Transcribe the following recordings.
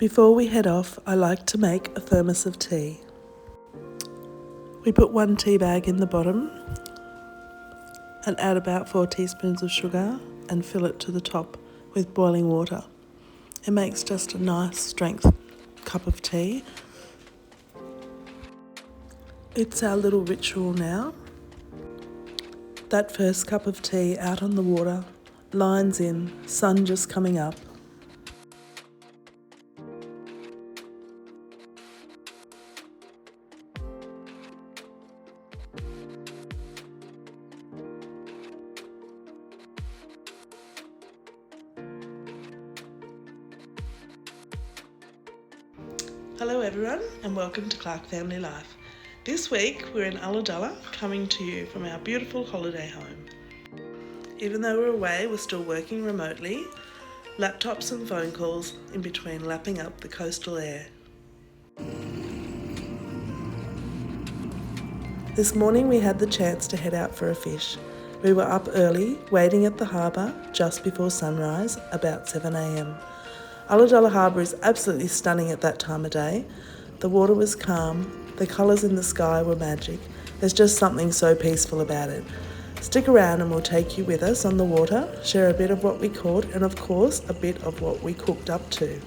Before we head off, I like to make a thermos of tea. We put 1 tea bag in the bottom and add about 4 teaspoons of sugar and fill it to the top with boiling water. It makes just a nice strength cup of tea. It's our little ritual now. That first cup of tea out on the water, lines in, sun just coming up. Hello everyone and welcome to Clarke Family Life. This week we're in Ulladulla, coming to you from our beautiful holiday home. Even though we're away, we're still working remotely, laptops and phone calls in between lapping up the coastal air. This morning we had the chance to head out for a fish. We were up early, waiting at the harbour just before sunrise, about 7 a.m. Ulladulla Harbour is absolutely stunning at that time of day. The water was calm, the colours in the sky were magic. There's just something so peaceful about it. Stick around and we'll take you with us on the water, share a bit of what we caught and of course a bit of what we cooked up too.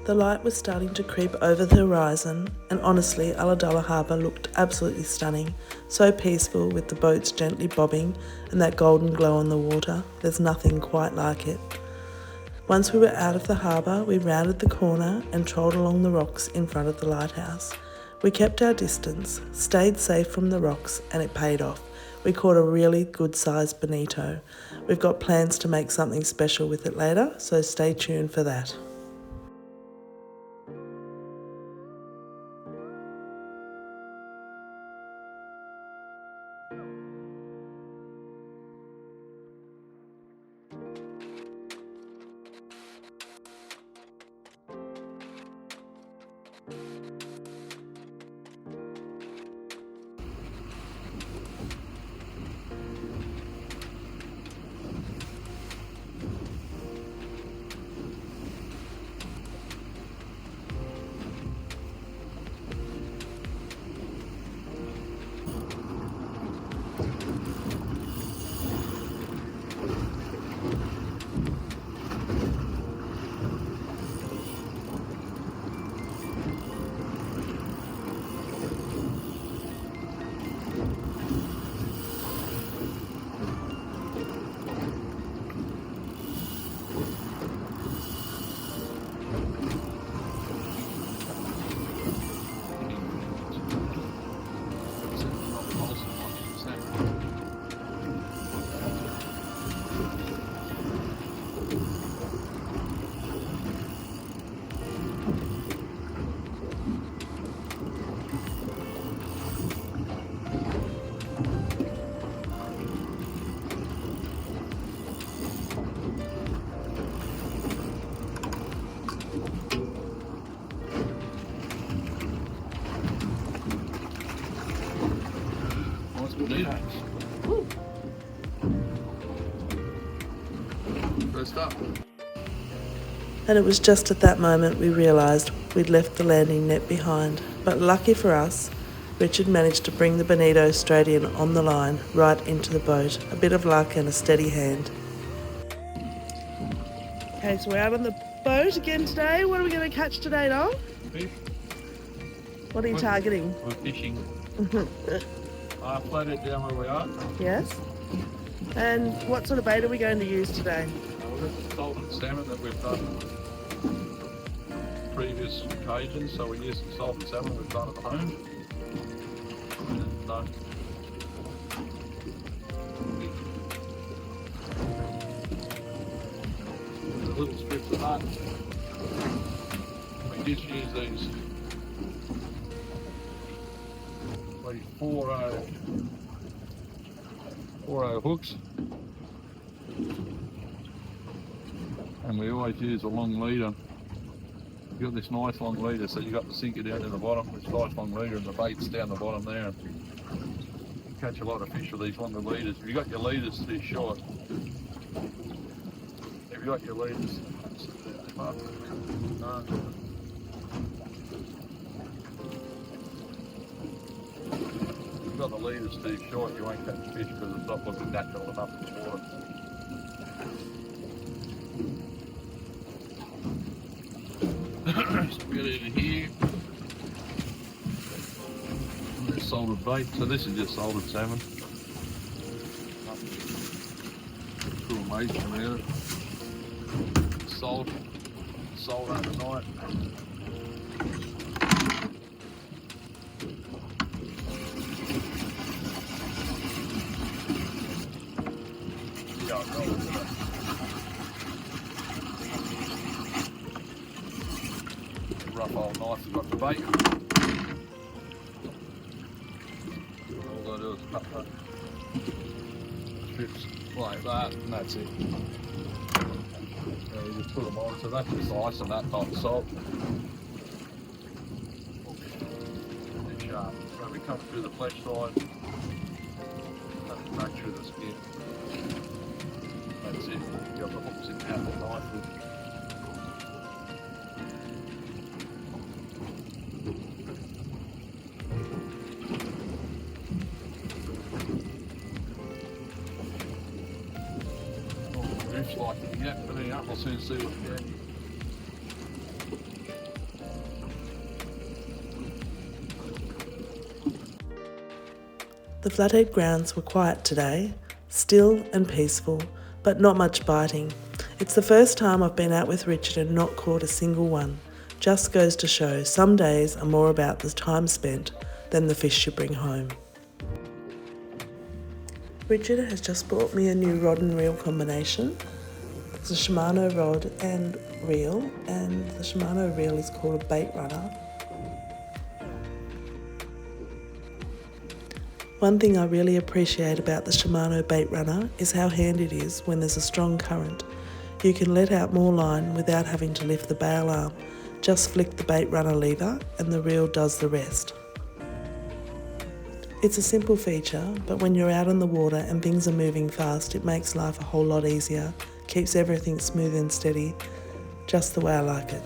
The light was starting to creep over the horizon and honestly Ulladulla Harbour looked absolutely stunning, so peaceful with the boats gently bobbing and that golden glow on the water. There's nothing quite like it. Once we were out of the harbour, we rounded the corner and trolled along the rocks in front of the lighthouse. We kept our distance, stayed safe from the rocks and it paid off. We caught a really good sized bonito. We've got plans to make something special with it later, so stay tuned for that. And it was just at that moment we realised we'd left the landing net behind. But lucky for us, Richard managed to bring the Bonito straight in on the line, right into the boat. A bit of luck and a steady hand. Okay, so we're out on the boat again today. What are we going to catch today, Dom? Fish. What are you targeting? We're fishing. Floated down where we are. Yes. And what sort of bait are we going to use today? We've got the salt and salmon that we've done. previous occasions, so we used the salt and salmon we've done at home. And, the little strips of that. We just use these 4 hooks, and we always use a long leader. You've got this nice long leader, so you've got the sinker down to the bottom, this nice long leader, and the bait's down the bottom there. You catch a lot of fish with these longer leaders. If you've got your leaders too short, if you've got your leaders, got the leaders too short, you won't catch fish because it's not looking natural enough in the water. Just get over here. There's salted bait, so this is just salted salmon. Cool mate from there. Salt overnight. Rough old knife, we've got the bait. All I do is cut the strips like that, and that's it. So we just put them on, so that's just ice and that type of salt. It's sharp. So we come through the flesh side, back through the skin. That's it. You got the hooks in the apple knife with. Like it yet, but anyway, I'll soon see what we get. The Flathead grounds were quiet today, still and peaceful, but not much biting. It's the first time I've been out with Richard and not caught a single one. Just goes to show some days are more about the time spent than the fish you bring home. Richard has just bought me a new rod and reel combination. It's a Shimano rod and reel, and the Shimano reel is called a bait runner. One thing I really appreciate about the Shimano bait runner is how handy it is when there's a strong current. You can let out more line without having to lift the bail arm. Just flick the bait runner lever and the reel does the rest. It's a simple feature, but when you're out on the water and things are moving fast, it makes life a whole lot easier. Keeps everything smooth and steady, just the way I like it.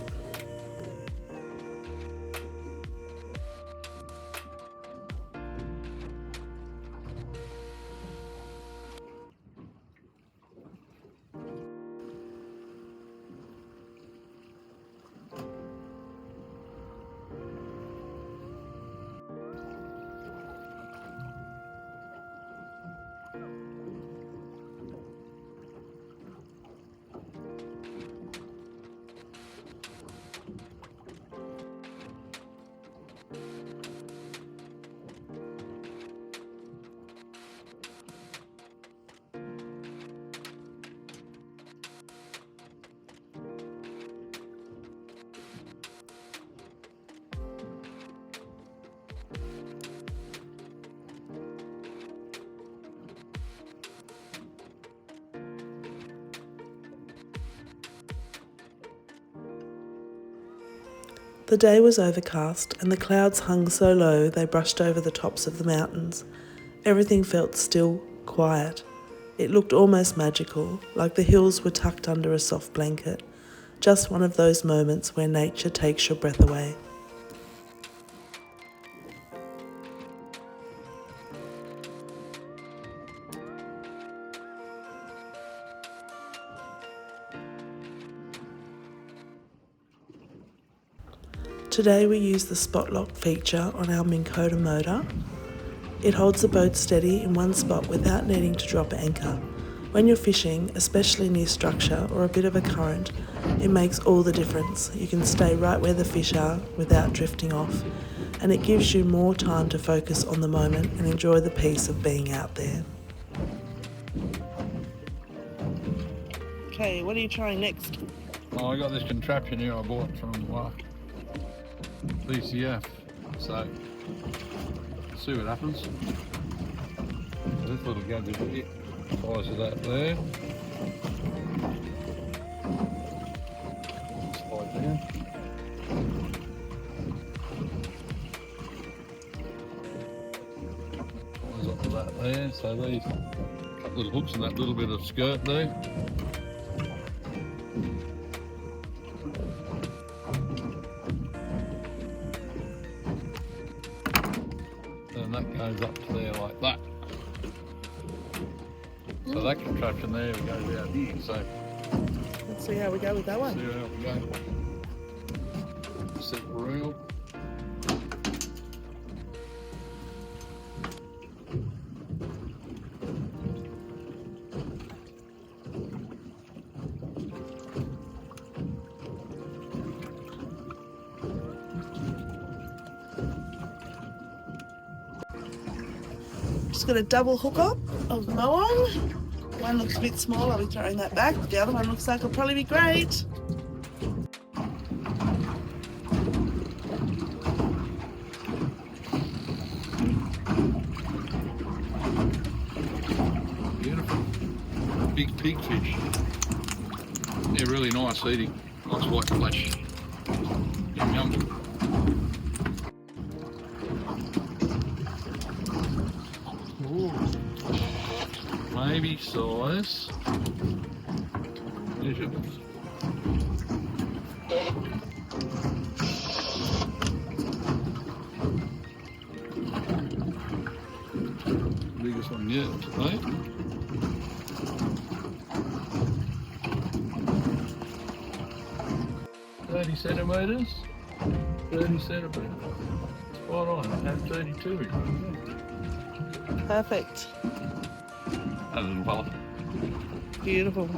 The day was overcast and the clouds hung so low they brushed over the tops of the mountains. Everything felt still, quiet. It looked almost magical, like the hills were tucked under a soft blanket. Just one of those moments where nature takes your breath away. Today we use the spot lock feature on our Minn Kota motor. It holds the boat steady in one spot without needing to drop anchor. When you're fishing, especially near structure or a bit of a current, it makes all the difference. You can stay right where the fish are without drifting off, and it gives you more time to focus on the moment and enjoy the peace of being out there. Okay, what are you trying next? Oh, I got this contraption here I bought from BCF, so see what happens. So this little gadget here, size of that there. Slide down. Size up to that there. So these little hooks and that little bit of skirt there. And that goes up to there like that. So that contraption there goes out here, so Let's see how we go with that one. see how we go. Set reel. Just got a double hook up of Moong. One looks a bit small, I'll be throwing that back. The other one looks like it'll probably be great. Beautiful. Big pig fish. They're really nice eating. Nice white flesh. Yum yum. Ooh. Maybe size. Measurements. Biggest one yet today. "30 centimetres, 30 centimetres. Spot on, I had 32. Perfect. That little fella. Beautiful.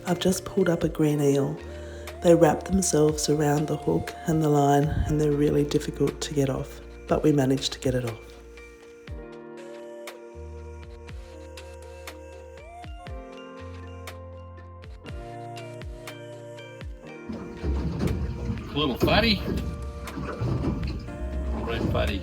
I've just pulled up a green eel. They wrap themselves around the hook and the line and they're really difficult to get off, but we managed to get it off. Little fatty. Red fatty.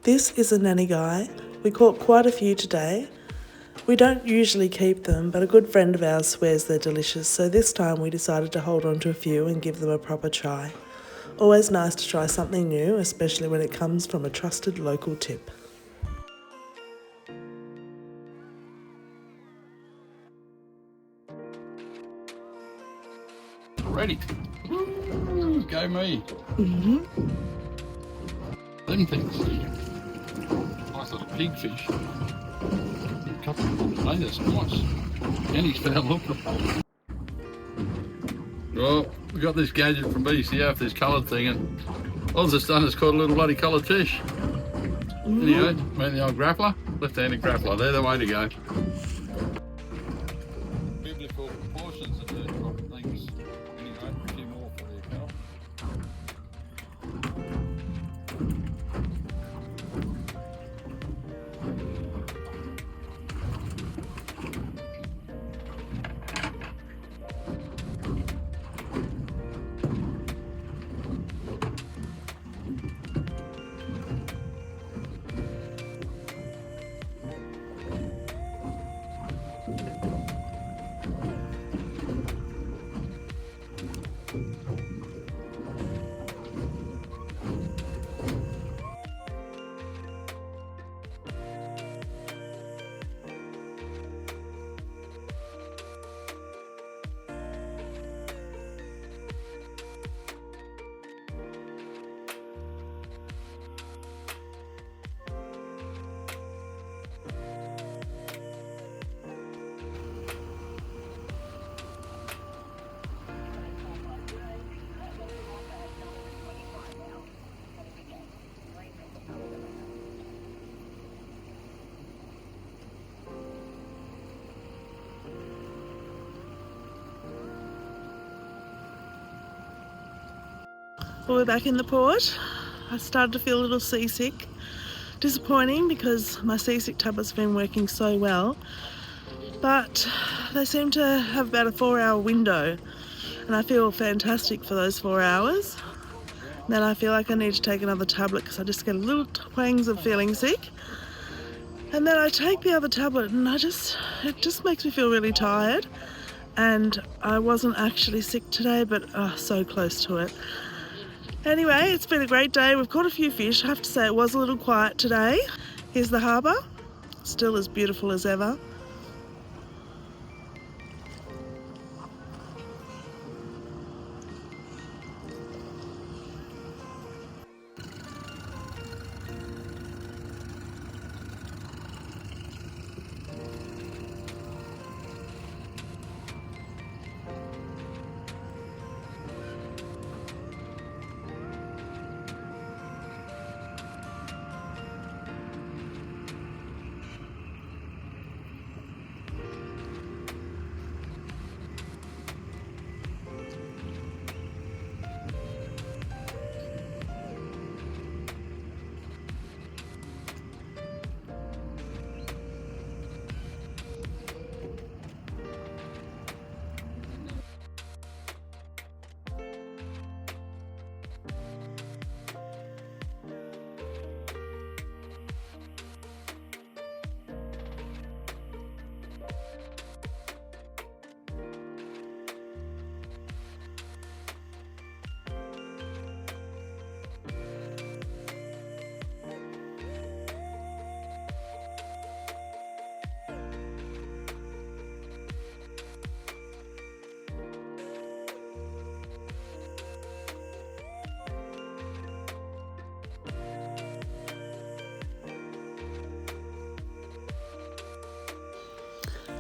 This is a nannygai. We caught quite a few today. We don't usually keep them, but a good friend of ours swears they're delicious, so this time we decided to hold on to a few and give them a proper try. Always nice to try something new, especially when it comes from a trusted local tip. already. Ooh, go me. Mm-hmm. Them things. Nice little pigfish. A couple of latest, nice. And he's found, look. Well, we got this gadget from BCF, this coloured thing, and all it's done is caught a little bloody coloured fish. Anyway, made the old grappler, left-handed grappler, they're the way to go. Biblical proportions of the things. Anyway, a few more for you, Carol. Well, we're back in the port. I started to feel a little seasick. Disappointing because my seasick tablets have been working so well, but they seem to have about a 4-hour window, and I feel fantastic for those 4 hours. Then I feel like I need to take another tablet because I just get a little twangs of feeling sick. And then I take the other tablet and it just makes me feel really tired. And I wasn't actually sick today, but so close to it. Anyway, it's been a great day. We've caught a few fish. I have to say it was a little quiet today. Here's the harbour, still as beautiful as ever.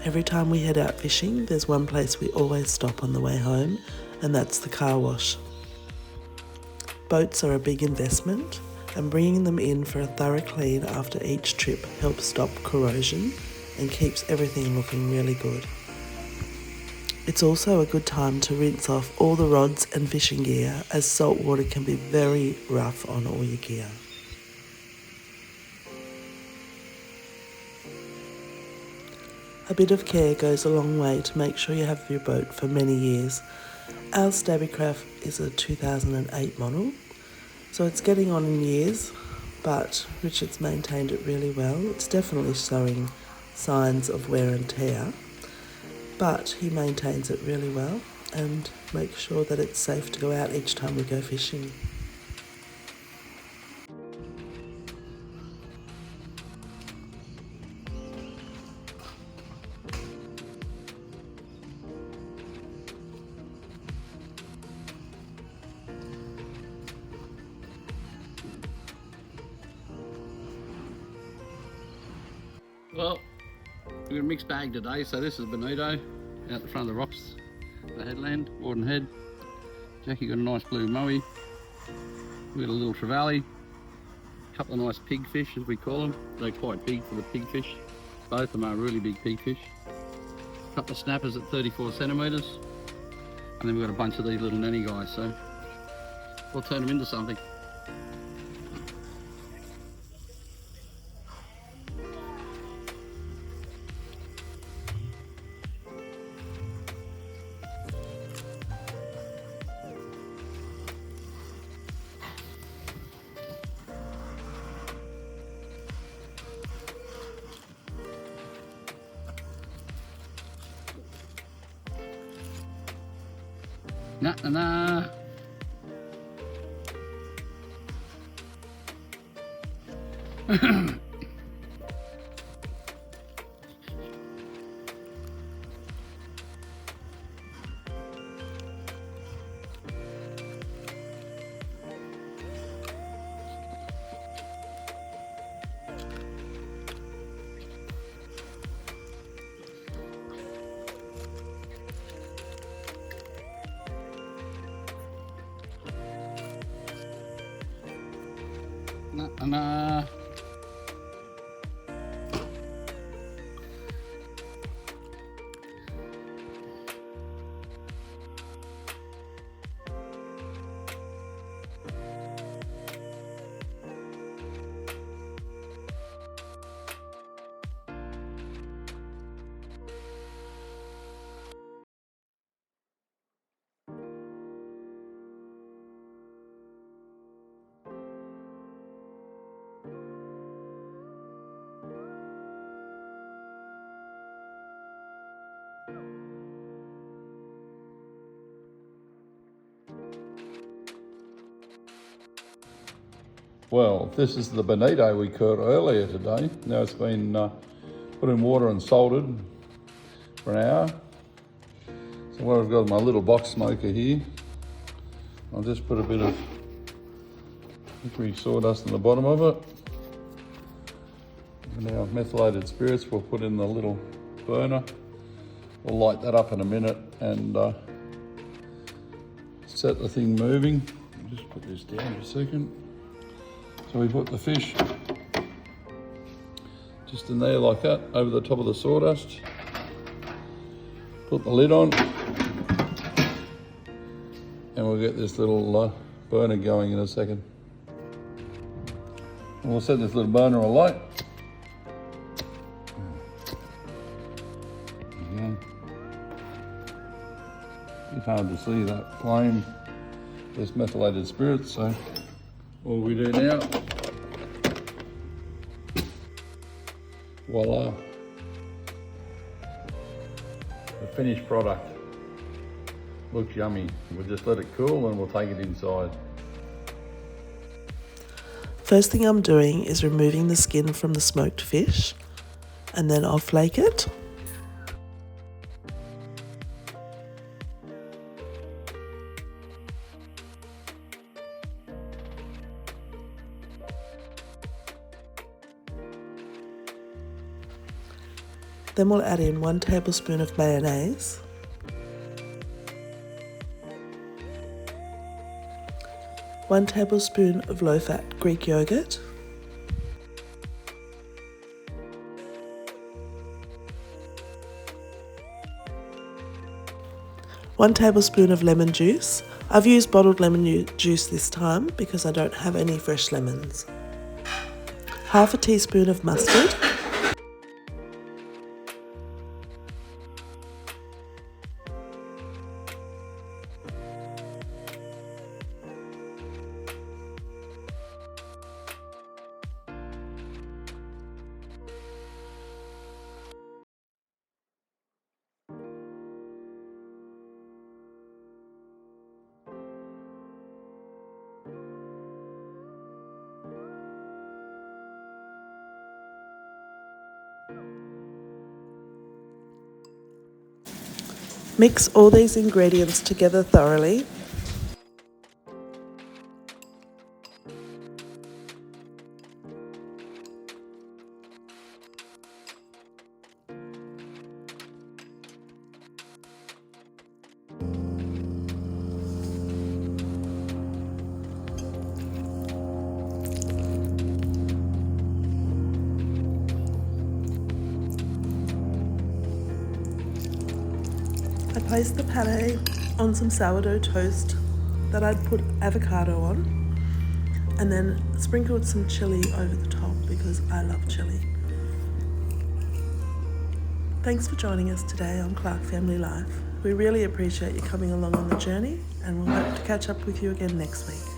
Every time we head out fishing, there's one place we always stop on the way home, and that's the car wash. Boats are a big investment, and bringing them in for a thorough clean after each trip helps stop corrosion and keeps everything looking really good. It's also a good time to rinse off all the rods and fishing gear, as salt water can be very rough on all your gear. A bit of care goes a long way to make sure you have your boat for many years. Our Stabbycraft is a 2008 model, so it's getting on in years, but Richard's maintained it really well. It's definitely showing signs of wear and tear, but he maintains it really well and makes sure that it's safe to go out each time we go fishing. Well, we've got a mixed bag today. So this is Bonito out the front of the rocks, the headland, Warden Head. Jackie got a nice blue moe. We got a little trevally. A couple of nice pigfish, as we call them. They're quite big for the pigfish. Both of them are really big pigfish. A couple of snappers at 34 centimetres. And then we've got a bunch of these little nannygai, so we'll turn them into something. Nah, nah, nah. Nah, nah, nah. Well, this is the Bonito we caught earlier today. Now it's been put in water and salted for an hour. So what I've got is my little box smoker here. I'll just put a bit of hickory sawdust in the bottom of it. And our methylated spirits we'll put in the little burner. We'll light that up in a minute and set the thing moving. I'll just put this down for a second. So we put the fish just in there like that, over the top of the sawdust. Put the lid on, and we'll get this little burner going in a second. And we'll set this little burner alight. There you go. It's hard to see that flame. There's methylated spirits, so all we do now, voila, the finished product. Looks yummy. We'll just let it cool and we'll take it inside. First thing I'm doing is removing the skin from the smoked fish, and then I'll flake it. Then we'll add in 1 tablespoon of mayonnaise, 1 tablespoon of low-fat Greek yogurt, one tablespoon of lemon juice. I've used bottled lemon juice this time because I don't have any fresh lemons. Half a teaspoon of mustard, mix all these ingredients together thoroughly. I placed the pate on some sourdough toast that I'd put avocado on, and then sprinkled some chili over the top because I love chili. Thanks for joining us today on Clarke Family Life. We really appreciate you coming along on the journey, and we'll hope to catch up with you again next week.